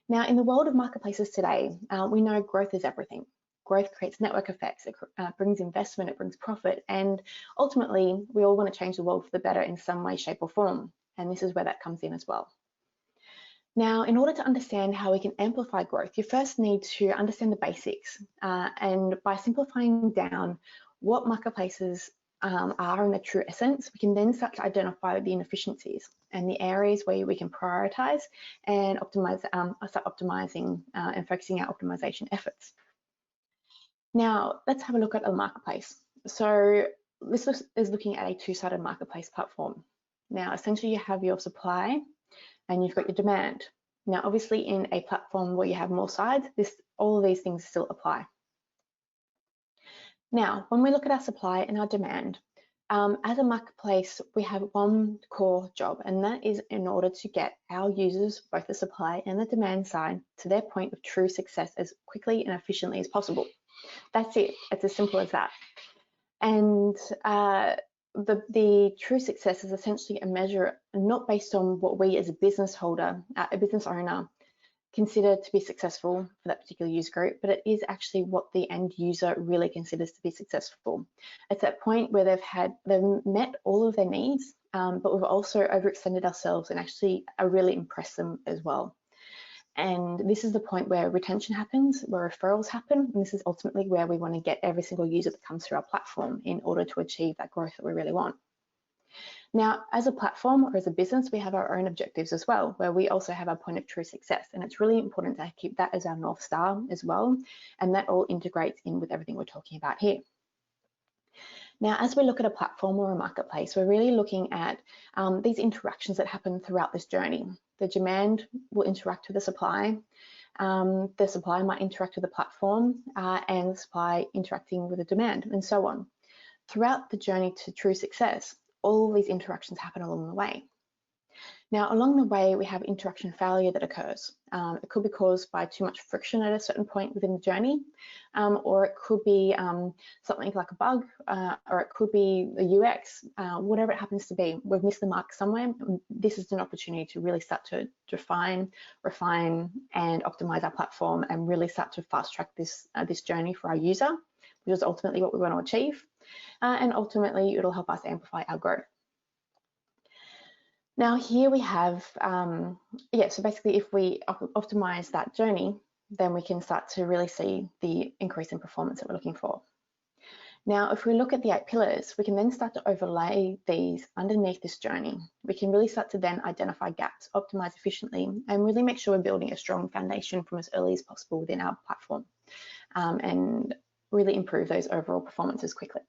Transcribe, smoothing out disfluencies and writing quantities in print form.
Now, in the world of marketplaces today, we know growth is everything. Growth creates network effects, it brings investment, it brings profit, and ultimately, we all want to change the world for the better in some way, shape, or form. And this is where that comes in as well. Now, in order to understand how we can amplify growth, you first need to understand the basics. And by simplifying down what marketplaces are in their true essence, we can then start to identify the inefficiencies and the areas where we can prioritize and optimize, start optimizing and focusing our optimization efforts. Now, let's have a look at a marketplace. So this is looking at a two-sided marketplace platform. Now, essentially, you have your supply and you've got your demand. Now, obviously, in a platform where you have more sides, all of these things still apply. Now, when we look at our supply and our demand, as a marketplace, we have one core job, and that is in order to get our users, both the supply and the demand side, to their point of true success as quickly and efficiently as possible. That's it. It's as simple as that. And the true success is essentially a measure not based on what we as a business holder, a business owner, consider to be successful for that particular user group, but it is actually what the end user really considers to be successful. It's that point where they've met all of their needs, but we've also overextended ourselves and actually really impressed them as well. And this is the point where retention happens, where referrals happen, and this is ultimately where we want to get every single user that comes through our platform in order to achieve that growth that we really want. Now, as a platform or as a business, we have our own objectives as well, where we also have our point of true success. And it's really important to keep that as our North Star as well. And that all integrates in with everything we're talking about here. Now, as we look at a platform or a marketplace, we're really looking at these interactions that happen throughout this journey. The demand will interact with the supply might interact with the platform, and the supply interacting with the demand, and so on. Throughout the journey to true success, all these interactions happen along the way. Now, along the way, we have interaction failure that occurs. It could be caused by too much friction at a certain point within the journey, or it could be something like a bug, or it could be the UX, whatever it happens to be. We've missed the mark somewhere. This is an opportunity to really start to refine, and optimize our platform, and really start to fast track this journey for our user, which is ultimately what we want to achieve. And ultimately, it'll help us amplify our growth. Now here we have, so basically if we optimize that journey, then we can start to really see the increase in performance that we're looking for. Now, if we look at the 8 pillars, we can then start to overlay these underneath this journey. We can really start to then identify gaps, optimize efficiently, and really make sure we're building a strong foundation from as early as possible within our platform, and really improve those overall performances quickly.